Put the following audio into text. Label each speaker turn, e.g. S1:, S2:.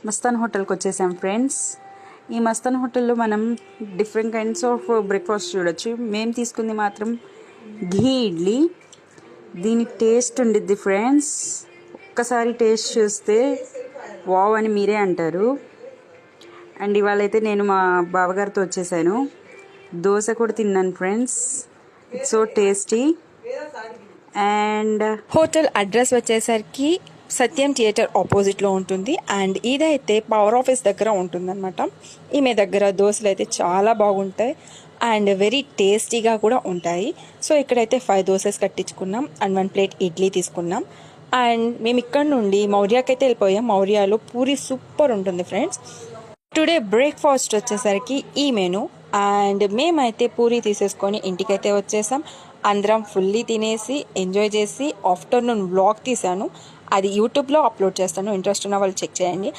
S1: మస్తాన్ హోటల్కి వచ్చేసాం ఫ్రెండ్స్. ఈ మస్తాన్ హోటల్లో మనం డిఫరెంట్ కైండ్స్ ఆఫ్ బ్రేక్ఫాస్ట్ చూడొచ్చు. మేము తీసుకుంది మాత్రం ఘీ ఇడ్లీ. దీని టేస్ట్ ఉండిద్ది ఫ్రెండ్స్. ఒక్కసారి టేస్ట్ చూస్తే వావ్ అని మీరే అంటారు. అండ్ ఇవాళ అయితే నేను మా బావగారితో వచ్చేసాను. దోశ కూడా తిన్నాను friends. It's so tasty. And
S2: hotel address వచ్చేసరికి సత్యం థియేటర్ ఆపోజిట్లో ఉంటుంది. అండ్ ఇదైతే పవర్ ఆఫీస్ దగ్గర ఉంటుందన్నమాట. ఈమె దగ్గర దోశలు అయితే చాలా బాగుంటాయి అండ్ వెరీ టేస్టీగా కూడా ఉంటాయి. సో ఇక్కడైతే 5 దోసెస్ కట్టించుకున్నాం అండ్ 1 ప్లేట్ ఇడ్లీ తీసుకున్నాం. అండ్ మేము ఇక్కడ నుండి మౌర్యాకి అయితే వెళ్ళిపోయాం. మౌర్యాలో పూరి సూపర్ ఉంటుంది ఫ్రెండ్స్. టుడే బ్రేక్ఫాస్ట్ వచ్చేసరికి ఈ మెను. అండ్ మేమైతే పూరి తీసేసుకొని ఇంటికైతే వచ్చేసాం. అందరం ఫుల్లీ తినేసి ఎంజాయ్ చేసి ఆఫ్టర్నూన్ వ్లాగ్ తీసాను. అది యూట్యూబ్లో అప్లోడ్ చేస్తాను. ఇంట్రెస్ట్ ఉన్న వాళ్ళు చెక్ చేయండి.